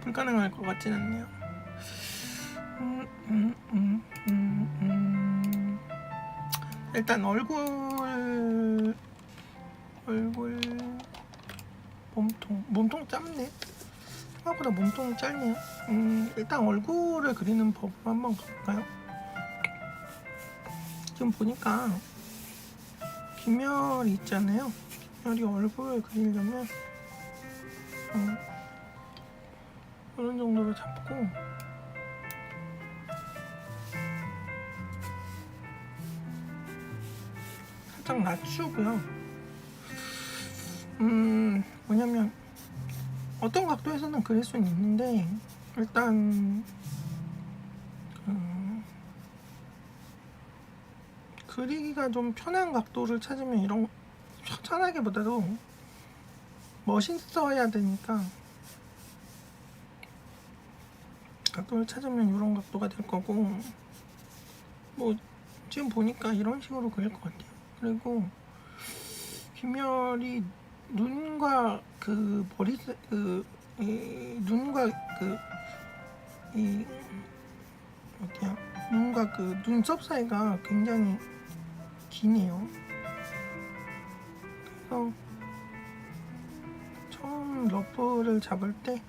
불가능할 것 같진 않네요. 일단 얼굴 몸통 짧네. 생각보다 몸통이 짧네요. 일단 얼굴을 그리는 법을 한번 가볼까요? 지금 보니까 귀멸이 있잖아요. 귀멸이 얼굴을 그리려면 이런 정도로 잡고 살짝 낮추고요. 뭐냐면 어떤 각도에서는 그릴 수는 있는데 일단 그리기가 좀 편한 각도를 찾으면 이런 편하게보다도 멋있어야 되니까 각도를 찾으면 이런 각도가 될 거고, 뭐 지금 보니까 이런 식으로 그릴 것 같아요. 그리고 귀멸이 눈과 그 머리 눈과 어디야, 눈과 그 눈썹 사이가 굉장히 기네요. 그래서 처음 러프를 잡을 때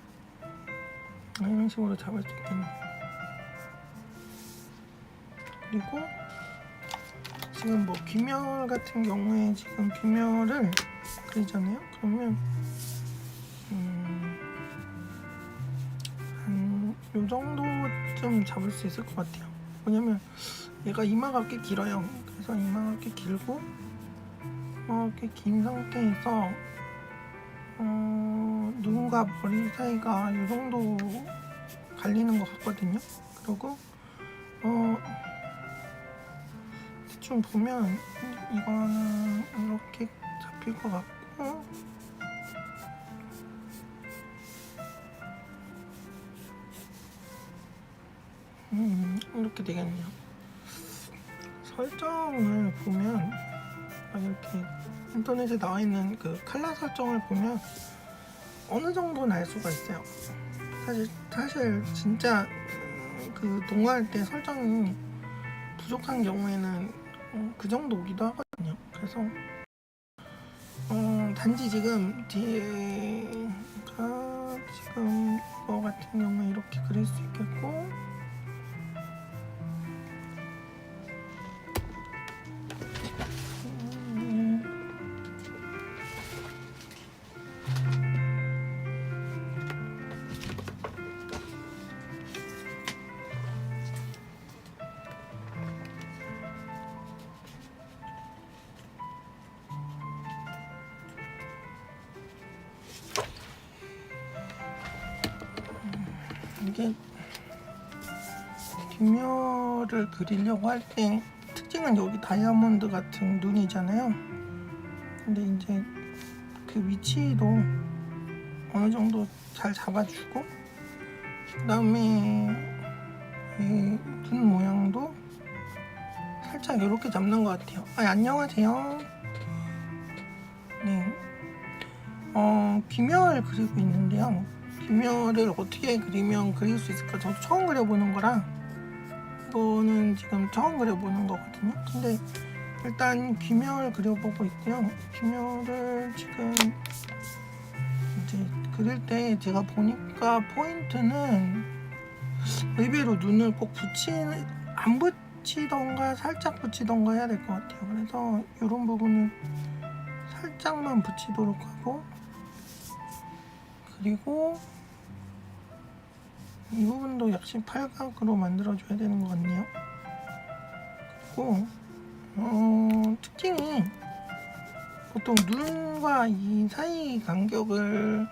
이런 식으로 잡을 수 있겠네요. 그리고 지금 뭐 귀멸 같은 경우에 지금 귀멸을 그리잖아요. 그러면 한 요 정도쯤 잡을 수 있을 것 같아요. 왜냐면 얘가 이마가 꽤 길어요. 그래서 이마가 꽤 길고 꽤 긴 상태에서 눈과 머리 사이가 이 정도 갈리는 것 같거든요. 그리고 대충 보면 이거는 이렇게 잡힐 것 같고, 이렇게 되겠네요. 설정을 보면 이렇게 인터넷에 나와 있는 그 칼라 설정을 보면 어느 정도는 알 수가 있어요. 사실 진짜 그 동화할 때 설정이 부족한 경우에는 그 정도 오기도 하거든요. 그래서 단지 지금 뒤에가 지금 이거 같은 경우에 이렇게 그릴 수 있겠고, 이게 귀멸을 그리려고 할 때 특징은 여기 다이아몬드 같은 눈이잖아요. 근데 이제 그 위치도 어느 정도 잘 잡아주고, 그 다음에 이 눈 모양도 살짝 이렇게 잡는 것 같아요. 안녕하세요. 네, 귀멸을 그리고 있는데요. 귀멸을 어떻게 그리면 그릴 수 있을까? 저도 처음 그려보는 거라 이거는 지금 처음 그려보는 거거든요. 근데 일단 귀멸 그려보고 있고요. 귀멸을 지금 이제 그릴 때 제가 보니까 포인트는 의외로 눈을 꼭 안 붙이던가 살짝 붙이던가 해야 될 것 같아요. 그래서 이런 부분은 살짝만 붙이도록 하고, 그리고 이 부분도 역시 팔각으로 만들어줘야 되는 것 같네요. 그리고 특징이 보통 눈과 이 사이 간격을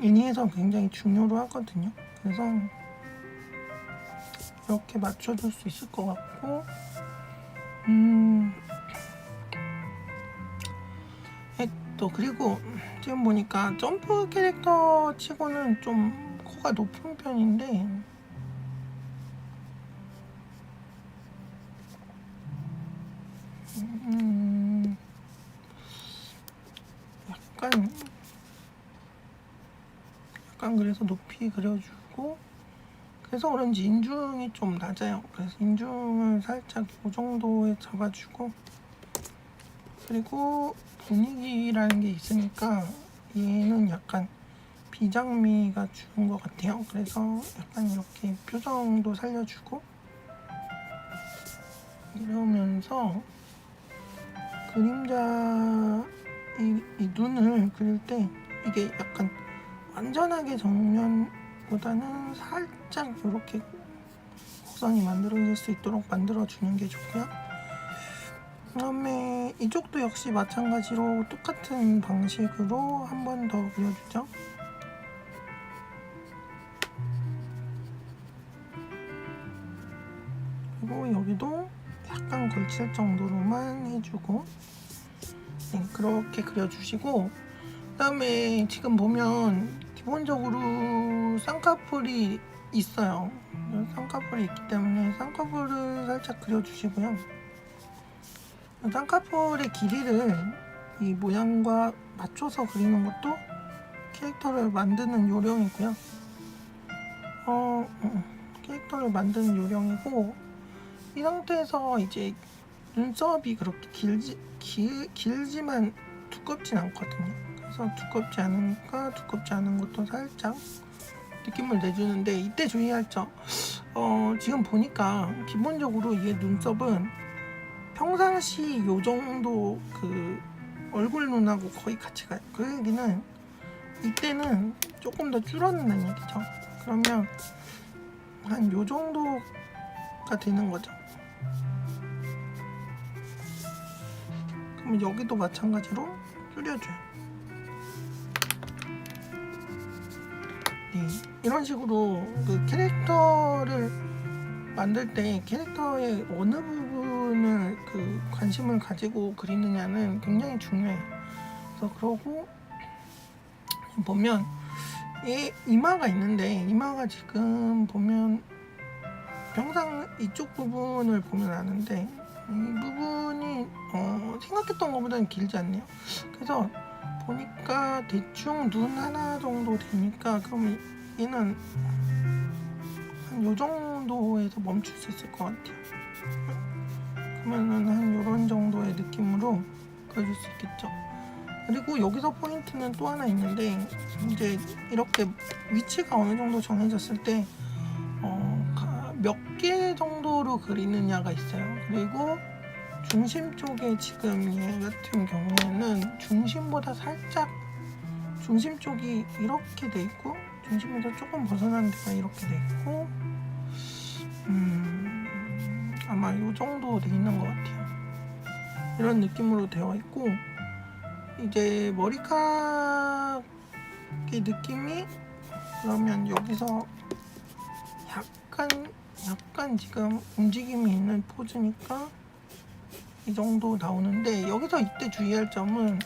애니에서 굉장히 중요로 하거든요. 그래서 이렇게 맞춰줄 수 있을 것 같고, 또 그리고 지금 보니까 점프 캐릭터 치고는 좀 코가 높은 편인데, 약간 그래서 높이 그려주고, 그래서 그런지 인중이 좀 낮아요. 그래서 인중을 살짝 이 정도에 잡아주고, 그리고 분위기라는 게 있으니까 얘는 약간 비장미가 주는 것 같아요. 그래서 약간 이렇게 표정도 살려주고 이러면서 그림자 이 눈을 그릴 때 이게 약간 완전하게 정면보다는 살짝 이렇게 곡선이 만들어질 수 있도록 만들어주는 게 좋고요. 그 다음에 이쪽도 역시 마찬가지로 똑같은 방식으로 한 번 더 그려주죠. 그리고 여기도 약간 걸칠 정도로만 해주고, 네, 그렇게 그려주시고, 그 다음에 지금 보면 기본적으로 쌍꺼풀이 있어요. 쌍꺼풀이 있기 때문에 쌍꺼풀을 살짝 그려주시고요. 쌍꺼풀의 길이를 이 모양과 맞춰서 그리는 것도 캐릭터를 만드는 요령이고요. 캐릭터를 만드는 요령이고, 이 상태에서 이제 눈썹이 그렇게 길지만 두껍진 않거든요. 그래서 두껍지 않으니까 두껍지 않은 것도 살짝 느낌을 내주는데, 이때 주의할 점, 지금 보니까 기본적으로 얘 눈썹은 평상시 요 정도 그 얼굴 눈하고 거의 같이 가요. 그 얘기는 이때는 조금 더 줄어든다는 얘기죠. 그러면 한 요 정도가 되는 거죠. 그럼 여기도 마찬가지로 줄여줘요. 네, 이런 식으로 그 캐릭터를 만들 때 캐릭터의 어느 부분을 그 관심을 가지고 그리느냐는 굉장히 중요해요. 그래서 그러고 보면 얘 이마가 있는데, 이마가 지금 보면 평상 이쪽 부분을 보면 아는데 이 부분이 생각했던 것보다는 길지 않네요. 그래서 보니까 대충 눈 하나 정도 되니까, 그러면 얘는 한 요 정도에서 멈출 수 있을 것 같아요. 그러면은 한 요런 정도의 느낌으로 그려줄 수 있겠죠. 그리고 여기서 포인트는 또 하나 있는데, 이제 이렇게 위치가 어느 정도 정해졌을 때 몇 개 정도로 그리느냐가 있어요. 그리고 중심 쪽에 지금 얘 같은 경우에는 중심보다 살짝, 중심 쪽이 이렇게 돼 있고 중심에서 조금 벗어난 데가 이렇게 돼 있고, 아마 이 정도 돼 있는 것 같아요. 이런 느낌으로 되어 있고, 이제 머리카락의 느낌이, 그러면 여기서 약간 지금 움직임이 있는 포즈니까 이 정도 나오는데, 여기서 이때 주의할 점은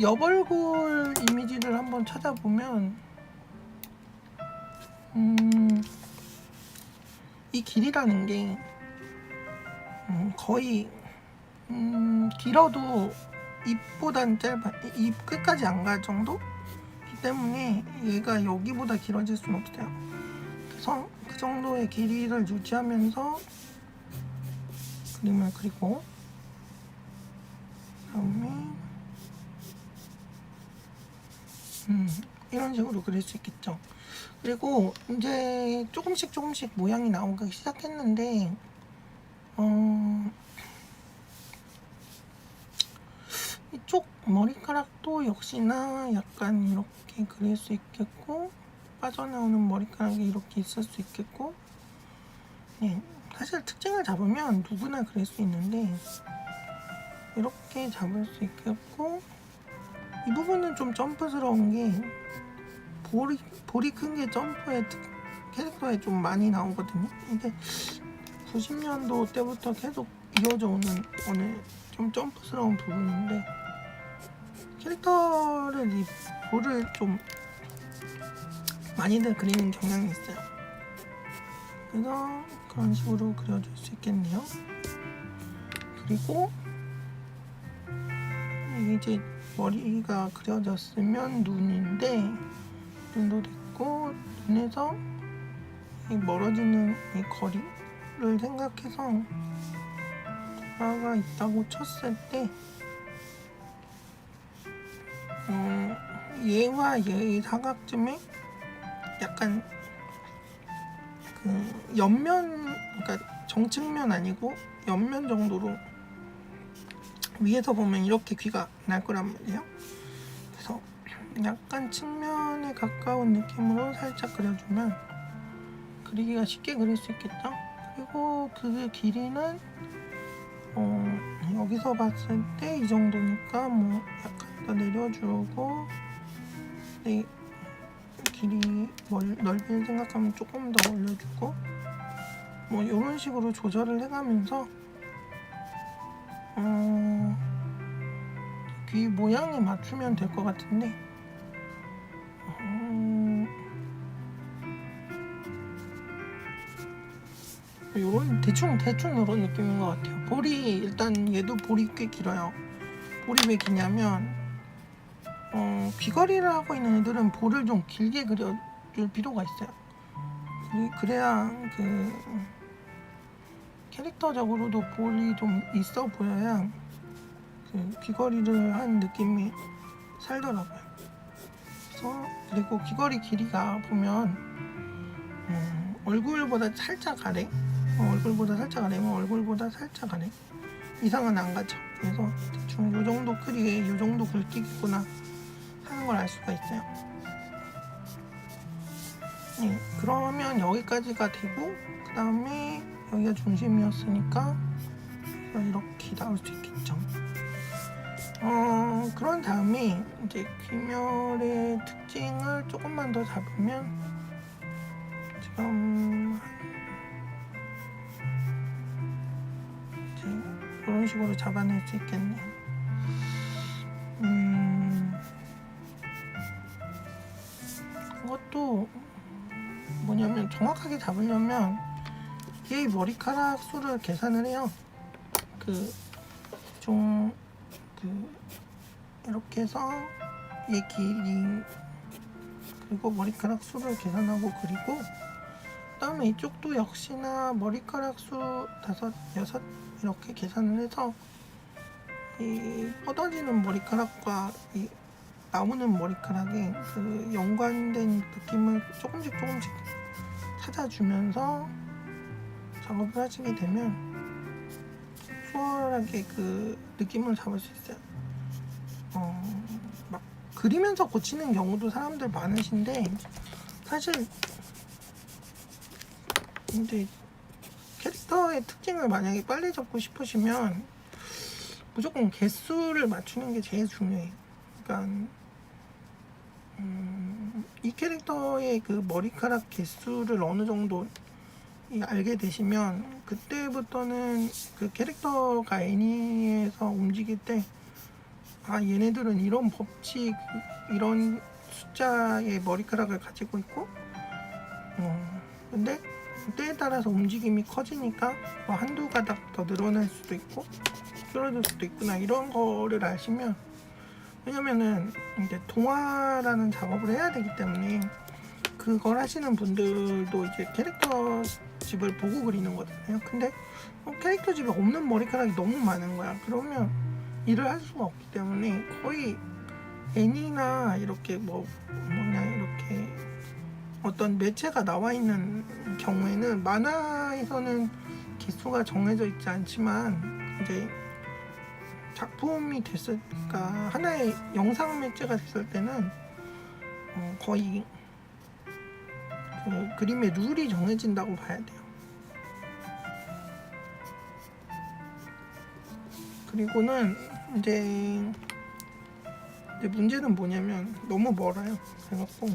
옆얼굴 이미지를 한번 찾아보면 이 길이라는 게 거의 길어도 입보단 짧아, 입 끝까지 안 갈 정도이기 때문에 얘가 여기보다 길어질 수는 없어요. 그래서 그 정도의 길이를 유지하면서 그림을 그리고, 그다음에 이런 식으로 그릴 수 있겠죠. 그리고 이제 조금씩 모양이 나오기 시작했는데, 이쪽 머리카락도 역시나 약간 이렇게 그릴 수 있겠고, 빠져나오는 머리카락이 이렇게 있을 수 있겠고, 네, 사실 특징을 잡으면 누구나 그릴 수 있는데 이렇게 잡을 수 있겠고, 이 부분은 좀 점프스러운 게 볼이 큰 게 점프의 캐릭터에 좀 많이 나오거든요. 이게 90년도 때부터 계속 이어져 오는 오늘 좀 점프스러운 부분인데, 캐릭터를 이 볼을 좀 많이들 그리는 경향이 있어요. 그래서 그런 식으로 그려줄 수 있겠네요. 그리고 이제 머리가 그려졌으면 눈인데 눈도 됐고 눈에서 이 멀어지는 이 거리를 생각해서 동화가 있다고 쳤을 때 얘와 얘의 사각쯤에 약간 그 옆면, 그러니까 정측면 아니고 옆면 정도로 위에서 보면 이렇게 귀가 날 거란 말이에요. 그래서 약간 측면에 가까운 느낌으로 살짝 그려주면 그리기가 쉽게 그릴 수 있겠죠. 그리고 그 길이는 여기서 봤을 때 이 정도니까 뭐 약간 더 내려주고, 네, 길이 넓이를 생각하면 조금 더 올려주고, 뭐 이런 식으로 조절을 해가면서 귀 모양에 맞추면 될 것 같은데, 요런 대충 이런 느낌인 것 같아요. 볼이 일단 얘도 볼이 꽤 길어요. 볼이 왜 기냐면 귀걸이를 하고 있는 애들은 볼을 좀 길게 그려줄 필요가 있어요. 그래야 그 캐릭터적으로도 볼이 좀 있어 보여야 그 귀걸이를 한 느낌이 살더라고요. 그래서 그리고 귀걸이 길이가 보면 얼굴보다 살짝 아래, 얼굴보다 살짝 아래면 얼굴보다 살짝 아래 이상은 안 가죠. 그래서 대충 요 정도 크기에 요 정도 굵기겠구나 하는 걸 알 수가 있어요. 네, 그러면 여기까지가 되고, 그 다음에 여기가 중심이었으니까 이렇게 나올 수 있겠죠. 그런 다음에 이제 귀멸의 특징을 조금만 더 잡으면 지금 이제 이런 식으로 잡아낼 수 있겠네요. 이것도 뭐냐면 정확하게 잡으려면 얘의 머리카락 수를 계산을 해요. 이렇게 해서 얘 길이 그리고 머리카락 수를 계산하고 그리고, 그 다음에 이쪽도 역시나 머리카락 수 5, 6 이렇게 계산을 해서 이 뻗어지는 머리카락과 이 나오는 머리카락에 그 연관된 느낌을 조금씩 찾아주면서 작업을 하시게 되면 수월하게 그 느낌을 잡을 수 있어요. 막 그리면서 고치는 경우도 사람들 많으신데, 사실 근데 캐릭터의 특징을 만약에 빨리 잡고 싶으시면 무조건 개수를 맞추는 게 제일 중요해요. 그러니까 이 캐릭터의 그 머리카락 개수를 어느 정도 알게 되시면 그때부터는 그 캐릭터가 애니에서 움직일 때 얘네들은 이런 법칙, 이런 숫자의 머리카락을 가지고 있고, 근데 때에 따라서 움직임이 커지니까 뭐 한두 가닥 더 늘어날 수도 있고 줄어들 수도 있구나, 이런 거를 아시면, 왜냐면은 이제 동화라는 작업을 해야 되기 때문에 그걸 하시는 분들도 이제 캐릭터 집을 보고 그리는 거잖아요. 근데 캐릭터 집에 없는 머리카락이 너무 많은 거야. 그러면 일을 할 수가 없기 때문에 거의 애니나 이렇게 이렇게 어떤 매체가 나와 있는 경우에는, 만화에서는 개수가 정해져 있지 않지만 이제 작품이 됐으니까 하나의 영상 매체가 됐을 때는 거의 그 그림의 룰이 정해진다고 봐야 돼요. 그리고는 이제 문제는 뭐냐면 너무 멀어요. 그래갖고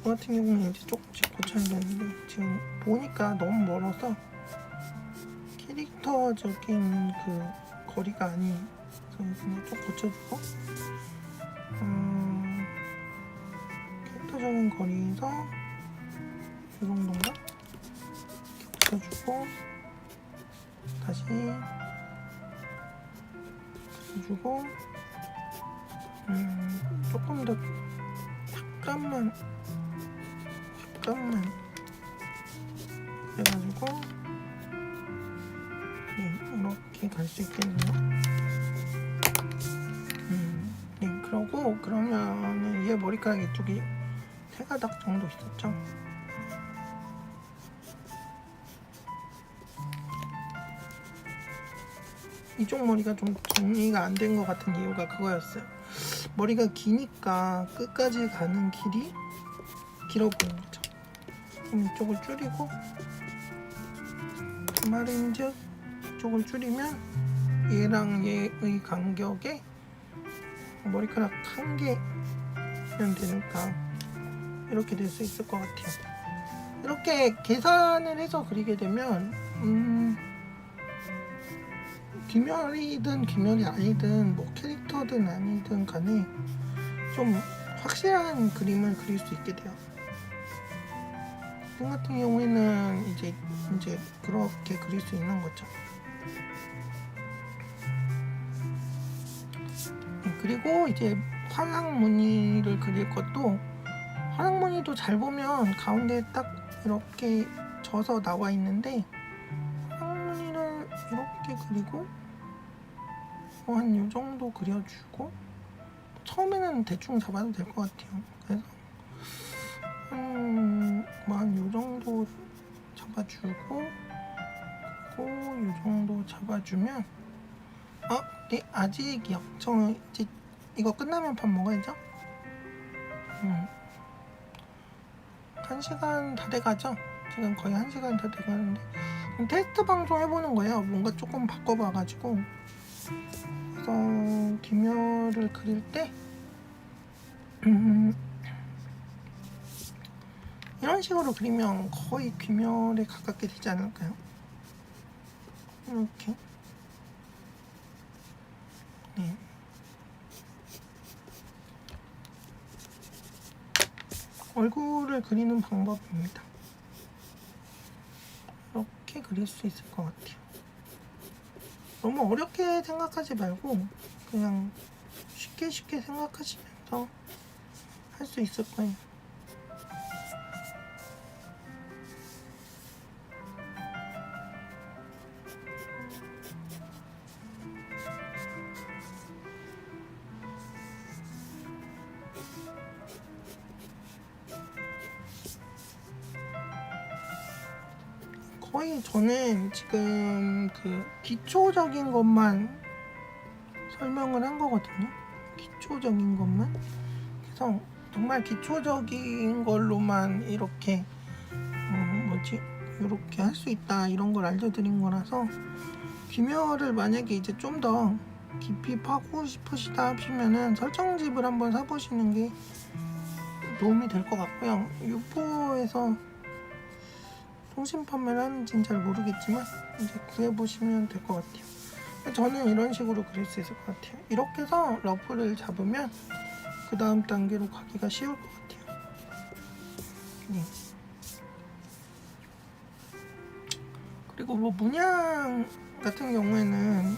저 같은 경우는 이제 조금씩 고쳐야 되는데, 지금 보니까 너무 멀어서 캐릭터적인 그 거리가 아닌, 그래서 그냥 좀 고쳐주고, 캐릭터적인 거리에서 이 정도인가? 이렇게 고쳐주고, 다시 고쳐주고, 조금 더 약간만 해가지고 이렇게 갈 수 있겠네요. 그러면 얘 머리카락 이쪽이 3가닥 정도 있었죠. 이쪽 머리가 좀 정리가 안 된 것 같은 이유가 그거였어요. 머리가 기니까 끝까지 가는 길이 길어 보이는 거죠. 그럼 이쪽을 줄이고, 그 말인즉 이쪽을 줄이면 얘랑 얘의 간격에 머리카락 1개면 되니까 이렇게 될 수 있을 것 같아요. 이렇게 계산을 해서 그리게 되면 귀멸이든 귀멸이 아니든 뭐 캐릭터든 아니든 간에 좀 확실한 그림을 그릴 수 있게 돼요. 지금 같은 경우에는 이제 그렇게 그릴 수 있는 거죠. 그리고 이제 화상 무늬를 그릴 것도, 화상 무늬도 잘 보면 가운데 딱 이렇게 져서 나와 있는데, 화상 무늬를 이렇게 그리고 한 요 정도 그려주고, 처음에는 대충 잡아도 될 것 같아요. 그래서 한 요 정도 잡아주고, 그리고 요 정도 잡아주면, 네, 아직이요. 저 이제 이거 끝나면 밥 먹어야죠. 1시간 다 돼가죠. 지금 거의 1시간 다 돼가는데, 테스트 방송 해보는 거예요. 뭔가 조금 바꿔봐가지고. 그래서 귀멸을 그릴 때 이런 식으로 그리면 거의 귀멸에 가깝게 되지 않을까요? 이렇게. 네. 얼굴을 그리는 방법입니다. 이렇게 그릴 수 있을 것 같아요. 너무 어렵게 생각하지 말고 그냥 쉽게 생각하시면서 할 수 있을 거예요. 거의 저는 지금 그 기초적인 것만 설명을 한 거거든요. 기초적인 것만. 그래서 정말 기초적인 걸로만 이렇게 이렇게 할 수 있다, 이런 걸 알려드린 거라서, 귀멸을 만약에 이제 좀 더 깊이 파고 싶으시다 하시면은 설정집을 한번 사보시는 게 도움이 될 것 같고요. 유포에서 통신 판매를 하는지는 잘 모르겠지만 이제 구해보시면 될 것 같아요. 저는 이런 식으로 그릴 수 있을 것 같아요. 이렇게 해서 러프를 잡으면 그 다음 단계로 가기가 쉬울 것 같아요. 네. 그리고 뭐 문양 같은 경우에는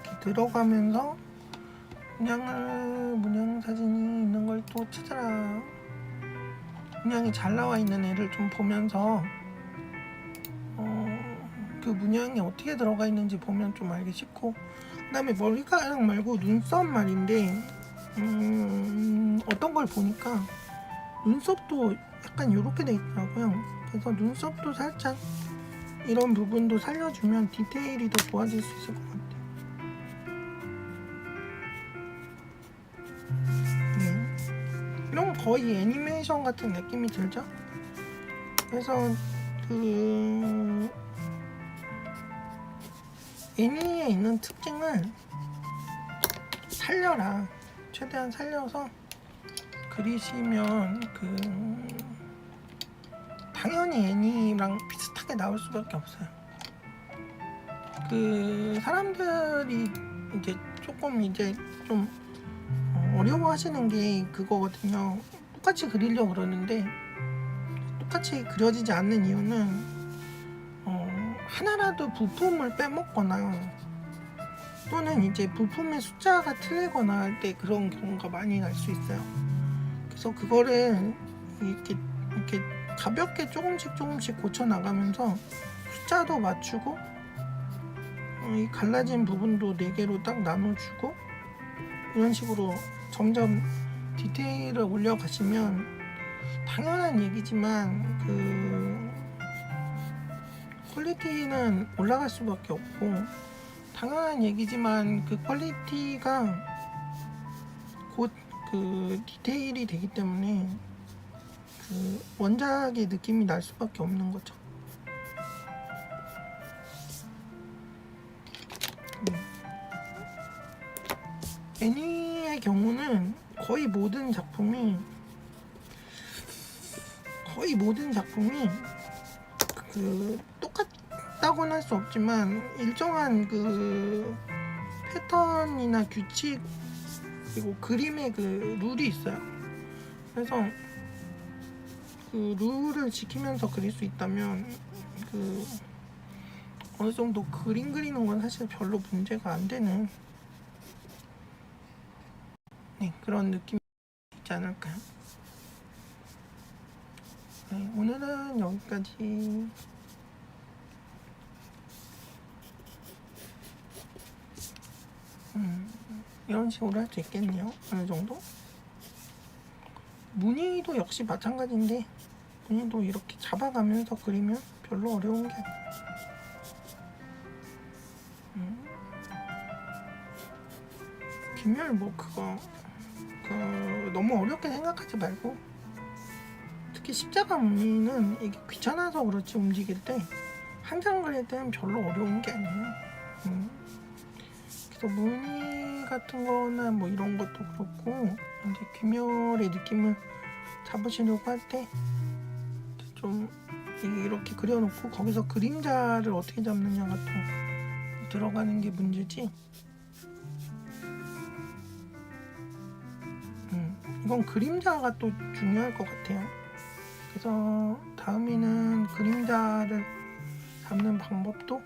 이렇게 들어가면서 문양 사진이 있는 걸 또 찾아라, 문양이 잘 나와 있는 애를 좀 보면서 그 문양이 어떻게 들어가 있는지 보면 좀 알기 쉽고, 그 다음에 머리카락 말고 눈썹 말인데, 어떤 걸 보니까 눈썹도 약간 이렇게 돼 있더라고요. 그래서 눈썹도 살짝 이런 부분도 살려주면 디테일이 더 좋아질 수 있을 것 같아요. 이런 거의 애니메이션 같은 느낌이 들죠? 그래서 그 애니에 있는 특징을 살려라, 최대한 살려서 그리시면 당연히 애니랑 비슷하게 나올 수밖에 없어요. 그 사람들이 이제 조금 좀 어려워하시는 게 그거거든요. 똑같이 그리려고 그러는데 똑같이 그려지지 않는 이유는 하나라도 부품을 빼먹거나 또는 이제 부품의 숫자가 틀리거나 할 때 그런 경우가 많이 날 수 있어요. 그래서 그거를 이렇게 가볍게 조금씩 고쳐 나가면서 숫자도 맞추고 이 갈라진 부분도 4개로 딱 나눠주고 이런 식으로 점점 디테일을 올려가시면 당연한 얘기지만 그 퀄리티는 올라갈 수밖에 없고, 당연한 얘기지만 그 퀄리티가 곧 그 디테일이 되기 때문에 그 원작의 느낌이 날 수밖에 없는 거죠. 애니의 경우는 거의 모든 작품이 그 똑같다고는 할 수 없지만 일정한 그 패턴이나 규칙 그리고 그림의 그 룰이 있어요. 그래서 그 룰을 지키면서 그릴 수 있다면 그 어느 정도 그림 그리는 건 사실 별로 문제가 안 되는 그런 느낌이 있지 않을까요? 네, 오늘은 여기까지. 이런 식으로 할 수 있겠네요. 어느 정도. 무늬도 역시 마찬가지인데 무늬도 이렇게 잡아가면서 그리면 별로 어려운 게 아니에요. 귀멸 뭐 그거 너무 어렵게 생각하지 말고, 특히 십자가 무늬는 이게 귀찮아서 그렇지 움직일 때 한 장 그릴 때는 별로 어려운 게 아니에요. 그래서 무늬 같은 거나 뭐 이런 것도 그렇고 이제 귀멸의 느낌을 잡으시려고 할 때 좀 이렇게 그려놓고 거기서 그림자를 어떻게 잡느냐가 또 들어가는 게 문제지. 이건 그림자가 또 중요할 것 같아요. 그래서 다음에는 그림자를 잡는 방법도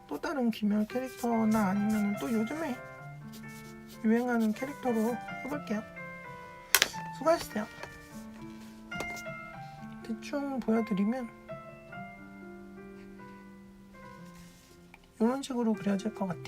또 다른 귀멸 캐릭터나 아니면 또 요즘에 유행하는 캐릭터로 해볼게요. 수고하셨어요. 대충 보여드리면 이런 식으로 그려질 것 같아요.